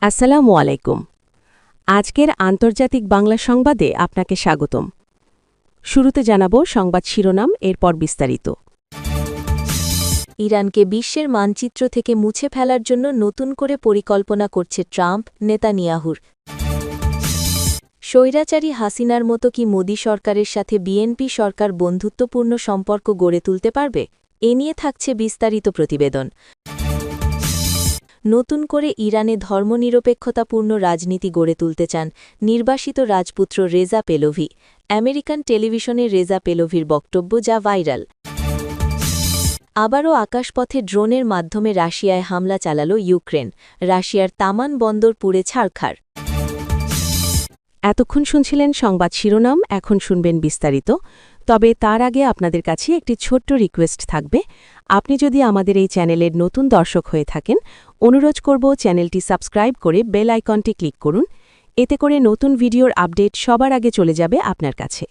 আসসালামু আলাইকুম। আজকের আন্তর্জাতিক বাংলা সংবাদে আপনাকে স্বাগতম। শুরুতে জানাব সংবাদ শিরোনাম, এরপর বিস্তারিত। ইরানকে বিশ্বের মানচিত্র থেকে মুছে ফেলার জন্য নতুন করে পরিকল্পনা করছে ট্রাম্প, নেতানিয়াহুর। স্বৈরাচারী হাসিনার মতো কি মোদি সরকারের সাথে বিএনপি সরকার বন্ধুত্বপূর্ণ সম্পর্ক গড়ে তুলতে পারবে? এ নিয়ে থাকছে বিস্তারিত প্রতিবেদন। নতুন করে ইরানে ধর্মনিরপেক্ষতাপূর্ণ রাজনীতি গড়ে তুলতে চান নির্বাসিত রাজপুত্র রেজা পেলোভি। আমেরিকান টেলিভিশনে রেজা পেলোভির বক্তব্য, যা ভাইরাল। আবারও আকাশপথে ড্রোনের মাধ্যমে রাশিয়ায় হামলা চালাল ইউক্রেন। রাশিয়ার তামান বন্দর পুড়ে ছারখার। এতক্ষণ শুনছিলেন সংবাদ শিরোনাম, এখন শুনবেন বিস্তারিত। তবে তার আগে আপনাদের কাছে একটি ছোট্ট রিকোয়েস্ট থাকবে। আপনি যদি আমাদের এই চ্যানেলের নতুন দর্শক হয়ে থাকেন, অনুরোধ করব চ্যানেলটি সাবস্ক্রাইব করে বেল আইকনটি ক্লিক করুন। এতে করে নতুন ভিডিওর আপডেট সবার আগে চলে যাবে আপনার কাছে।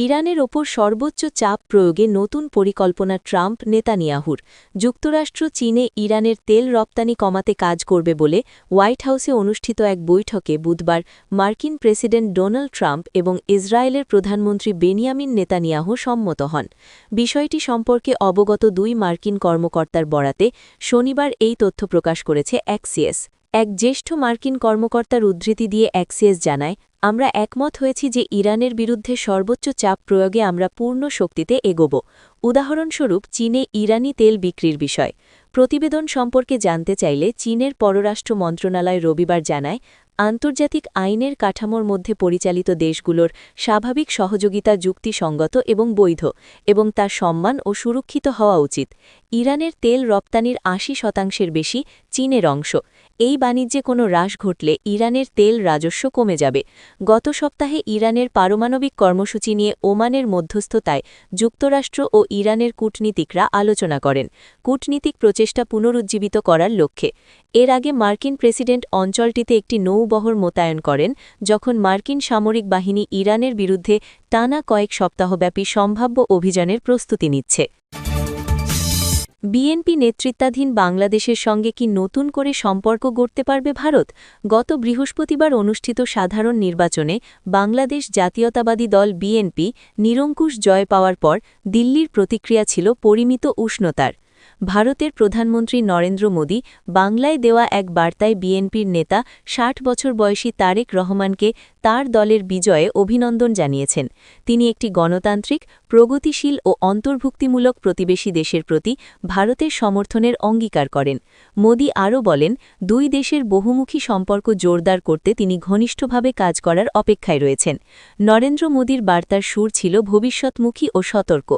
ইরানের ওপর সর্বোচ্চ চাপ প্রয়োগে নতুন পরিকল্পনা ট্রাম্প, নেতানিয়াহুর। যুক্তরাষ্ট্র চীনে ইরানের তেল রপ্তানি কমাতে কাজ করবে বলে হোয়াইট হাউসে অনুষ্ঠিত এক বৈঠকে বুধবার মার্কিন প্রেসিডেন্ট ডোনাল্ড ট্রাম্প এবং ইসরায়েলের প্রধানমন্ত্রী বেনিয়ামিন নেতানিয়াহু সম্মত হন। বিষয়টি সম্পর্কে অবগত দুই মার্কিন কর্মকর্তার বরাতে শনিবার এই তথ্য প্রকাশ করেছে অ্যাক্সিয়াস। এক জ্যেষ্ঠ মার্কিন কর্মকর্তার উদ্ধৃতি দিয়ে অ্যাক্সিয়াস জানায়, আমরা একমত হয়েছি যে ইরানের বিরুদ্ধে সর্বোচ্চ চাপ প্রয়োগে আমরা পূর্ণ শক্তিতে এগোব। উদাহরণস্বরূপ চীনে ইরানি তেল বিক্রির বিষয়। প্রতিবেদন সম্পর্কে জানতে চাইলে চীনের পররাষ্ট্র মন্ত্রণালয় রবিবার জানায়, আন্তর্জাতিক আইনের কাঠামোর মধ্যে পরিচালিত দেশগুলোর স্বাভাবিক সহযোগিতা যুক্তিসঙ্গত এবং বৈধ, এবং তা সম্মান ও সুরক্ষিত হওয়া উচিত। ইরানের তেল রপ্তানির ৮০% বেশি চীনের অংশ। এই বাণিজ্যে কোনো হ্রাস ঘটলে ইরানের তেল রাজস্ব কমে যাবে। গত সপ্তাহে ইরানের পারমাণবিক কর্মসূচি নিয়ে ওমানের মধ্যস্থতায় যুক্তরাষ্ট্র ও ইরানের কূটনীতিকরা আলোচনা করেন, কূটনীতিক প্রচেষ্টা পুনরুজ্জীবিত করার লক্ষ্যে। এর আগে মার্কিন প্রেসিডেন্ট অঞ্চলটিতে একটি নৌবহর মোতায়েন করেন, যখন মার্কিন সামরিক বাহিনী ইরানের বিরুদ্ধে টানা কয়েক সপ্তাহব্যাপী সম্ভাব্য অভিযানের প্রস্তুতি নিচ্ছে। বিএনপি নেতৃত্বাধীন বাংলাদেশের সঙ্গে কি নতুন করে সম্পর্ক গড়তে পারবে ভারত? গত বৃহস্পতিবার অনুষ্ঠিত সাধারণ নির্বাচনে বাংলাদেশ জাতীয়তাবাদী দল বিএনপি নিরঙ্কুশ জয় পাওয়ার পর দিল্লির প্রতিক্রিয়া ছিল পরিমিত উষ্ণতার। ভারতের প্রধানমন্ত্রী নরেন্দ্র মোদী বাংলায় দেওয়া এক বার্তায় বিএনপির নেতা ৬০ বছর বয়সী তারেক রহমানকে তার দলের বিজয়ে অভিনন্দন জানিয়েছেন। তিনি একটি গণতান্ত্রিক, প্রগতিশীল ও অন্তর্ভুক্তিমূলক প্রতিবেশী দেশের প্রতি ভারতের সমর্থনের অঙ্গীকার করেন। মোদী আরও বলেন, দুই দেশের বহুমুখী সম্পর্ক জোরদার করতে তিনি ঘনিষ্ঠভাবে কাজ করার অপেক্ষায় রয়েছেন। নরেন্দ্র মোদীর বার্তার সুর ছিল ভবিষ্যৎমুখী ও সতর্ক।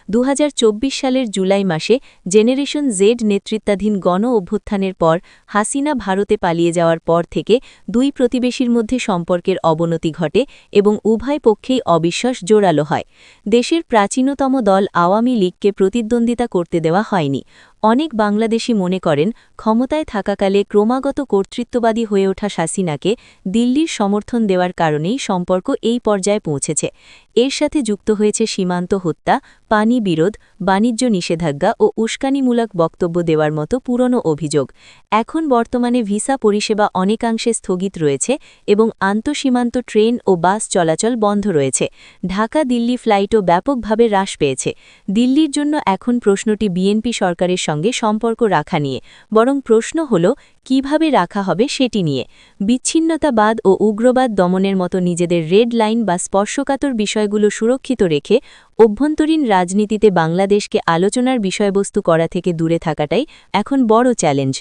২০২৪ সালের জুলাই মাসে জেনারেশন জেড নেতৃত্বাধীন গণ অভ্যুত্থানের পর হাসিনা ভারতে পালিয়ে যাওয়ার পর থেকে দুই প্রতিবেশীর মধ্যে সম্পর্কের অবনতি ঘটে এবং উভয় পক্ষেই অবিশ্বাস জোরালো হয়। দেশের প্রাচীনতম দল আওয়ামী লীগকে প্রতিদ্বন্দ্বিতা করতে দেওয়া হয়নি। অনেক বাংলাদেশী মনে করেন, ক্ষমতায় থাকাকালে ক্রমাগত কর্তৃত্ববাদী হয়ে ওঠা হাসিনাকে দিল্লির সমর্থন দেওয়ার কারণেই সম্পর্ক এই পর্যায়ে পৌঁছেছে। এর সাথে যুক্ত হয়েছে সীমান্ত হত্যা, পানি বিরোধ, বাণিজ্য নিষেধাজ্ঞা ও উস্কানিমূলক বক্তব্য দেওয়ার মতো পুরনো অভিযোগ। এখন বর্তমানে ভিসা পরিষেবা অনেকাংশে স্থগিত রয়েছে এবং আন্তঃসীমান্ত ট্রেন ও বাস চলাচল বন্ধ রয়েছে। ঢাকা দিল্লি ফ্লাইটও ব্যাপকভাবে হ্রাস পেয়েছে। দিল্লির জন্য এখন প্রশ্নটি বিএনপি সরকারের সঙ্গে সম্পর্ক রাখা নিয়ে, বরং প্রশ্ন হল কিভাবে রাখা হবে সেটি নিয়ে। বিচ্ছিন্নতাবাদ ও উগ্রবাদ দমনের মতো নিজেদের রেড লাইন বা স্পর্শকাতর বিষয়গুলো সুরক্ষিত রেখে অভ্যন্তরীণ রাজনীতিতে বাংলাদেশকে আলোচনার বিষয়বস্তু করা থেকে দূরে থাকাটাই এখন বড় চ্যালেঞ্জ।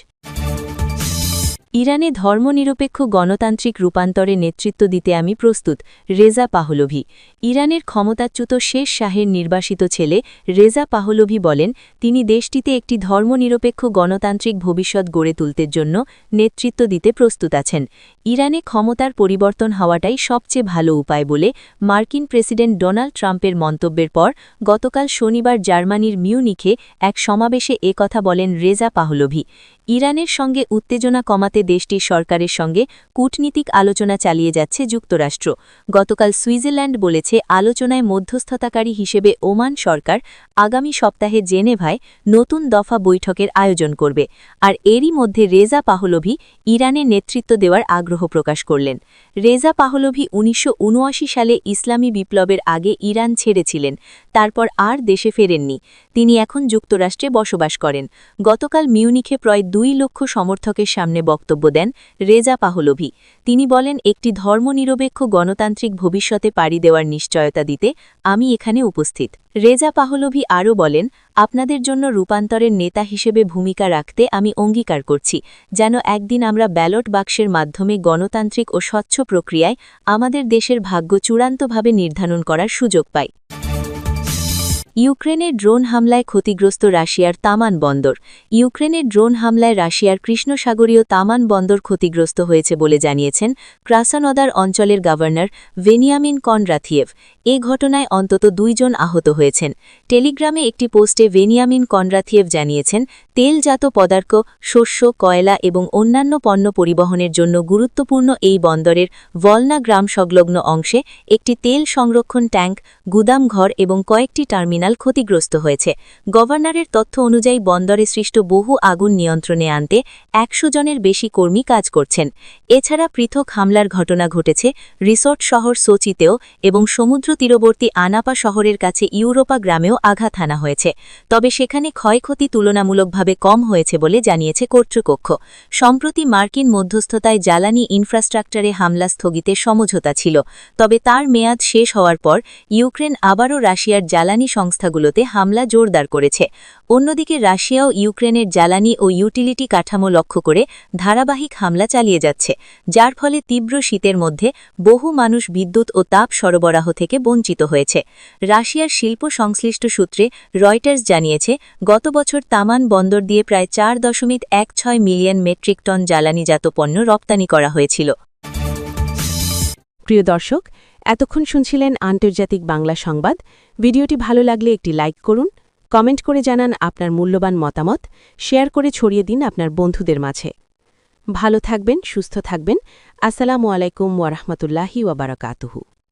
ইরানে ধর্মনিরপেক্ষ গণতান্ত্রিক রূপান্তরে নেতৃত্ব দিতে আমি প্রস্তুত, রেজা পাহলভি। ইরানের ক্ষমতাচ্যুত শেষ শাহের নির্বাসিত ছেলে রেজা পাহলভি বলেন, তিনি দেশটিতে একটি ধর্মনিরপেক্ষ গণতান্ত্রিক ভবিষ্যৎ গড়ে তুলতে জন্য নেতৃত্ব দিতে প্রস্তুত আছেন। ইরানে ক্ষমতার পরিবর্তন হওয়াটাই সবচেয়ে ভালো উপায় বলে মার্কিন প্রেসিডেন্ট ডোনাল্ড ট্রাম্পের মন্তব্যের পর গতকাল শনিবার জার্মানির মিউনিখে এক সমাবেশে কথা বলেন রেজা পাহলভি। ইরানের সঙ্গে উত্তেজনা কমাতে দেশটির সরকারের সঙ্গে কূটনীতিক আলোচনা চালিয়ে যাচ্ছে যুক্তরাষ্ট্র। গতকাল সুইজারল্যান্ড বলেছে, আলোচনায় মধ্যস্থতাকারী হিসেবে ওমান সরকার আগামী সপ্তাহে জেনেভায় নতুন দফা বৈঠকের আয়োজন করবে। আর এরই মধ্যে রেজা পাহলভি ইরানের নেতৃত্ব দেওয়ার আগ্রহ প্রকাশ করলেন। রেজা পাহলভি ১৯৭৯ সালে ইসলামী বিপ্লবের আগে ইরান ছেড়েছিলেন, তারপর আর দেশে ফেরেননি। তিনি এখন যুক্তরাষ্ট্রে বসবাস করেন। গতকাল মিউনিখে প্রায় ২ লক্ষ সমর্থকের সামনে বক্তব্য দেন রেজা পাহলভি। তিনি বলেন, একটি ধর্মনিরপেক্ষ গণতান্ত্রিক ভবিষ্যতে পাড়ি দেওয়ার নিশ্চয়তা দিতে আমি এখানে উপস্থিত। রেজা পাহলভি আরও বলেন, আপনাদের জন্য রূপান্তরের নেতা হিসেবে ভূমিকা রাখতে আমি অঙ্গীকার করছি, যেন একদিন আমরা ব্যালট বাক্সের মাধ্যমে গণতান্ত্রিক ও স্বচ্ছ প্রক্রিয়ায় আমাদের দেশের ভাগ্য চূড়ান্তভাবে নির্ধারণ করার সুযোগ পাই। ইউক্রেনের ড্রোন হামলায় ক্ষতিগ্রস্ত রাশিয়ার তামান বন্দর। ইউক্রেনের ড্রোন হামলায় রাশিয়ার কৃষ্ণসাগরীয় তামান বন্দর ক্ষতিগ্রস্ত হয়েছে বলে জানিয়েছেন ক্রাসানদার অঞ্চলের গভর্নর ভেনিয়ামিন কনরাথিয়েভ। এ ঘটনায় অন্তত ২ জন আহত হয়েছেন। টেলিগ্রামে একটি পোস্টে ভেনিয়ামিন কনরাথিয়েভ জানিয়েছেন, তেলজাত পদার্থ, শস্য, কয়লা এবং অন্যান্য পণ্য পরিবহনের জন্য গুরুত্বপূর্ণ এই বন্দরের ভলনা গ্রাম সংলগ্ন অংশে একটি তেল সংরক্ষণ ট্যাঙ্ক, গুদামঘর এবং কয়েকটি টার্মিনাল ক্ষতিগ্রস্ত হয়েছে। গভর্নরের তথ্য অনুযায়ী বন্দরে সৃষ্ট বহু আগুন নিয়ন্ত্রণে আনতে ১০০ জনের বেশি কর্মী কাজ করছেন। এছাড়া পৃথক হামলার ঘটনা ঘটেছে রিসোর্ট শহর সোচিতেও এবং সমুদ্র তীরবর্তী আনাপা শহরের কাছে ইউরোপা গ্রামেও আঘাত হানা হয়েছে। তবে সেখানে ক্ষয়ক্ষতি তুলনামূলকভাবে কম হয়েছে বলে জানিয়েছে কর্তৃপক্ষ। সম্প্রতি মার্কিন মধ্যস্থতায় জ্বালানি ইনফ্রাস্ট্রাকচারে হামলা স্থগিতের সমঝোতা ছিল, তবে তার মেয়াদ শেষ হওয়ার পর ইউক্রেন আবারও রাশিয়ার জ্বালানি সংস্থাগুলোতে হামলা জোরদার করেছে। অন্যদিকে রাশিয়াও ইউক্রেনের জ্বালানি ও ইউটিলিটি কাঠামো লক্ষ্য করে ধারাবাহিক হামলা চালিয়ে যাচ্ছে, যার ফলে তীব্র শীতের মধ্যে বহু মানুষ বিদ্যুৎ ও তাপ সরবরাহ থেকে বঞ্চিত হয়েছে। রাশিয়ার শিল্প সংশ্লিষ্ট সূত্রে রয়টার্স জানিয়েছে, গত বছর তামান বন্দর দিয়ে প্রায় ৪.১৬ মিলিয়ন মেট্রিক টন জ্বালানিজাত পণ্য রপ্তানি করা হয়েছিল। প্রিয় দর্শক, এতক্ষণ শুনছিলেন আন্তর্জাতিক বাংলা সংবাদ। ভিডিওটি ভালো লাগলে একটি লাইক করুন, কমেন্ট করে জানান আপনার মূল্যবান মতামত, শেয়ার করে ছড়িয়ে দিন আপনার বন্ধুদের মাঝে। ভালো থাকবেন, সুস্থ থাকবেন। আসসালামু আলাইকুম ওয়া রাহমাতুল্লাহি ওয়া বারাকাতুহু।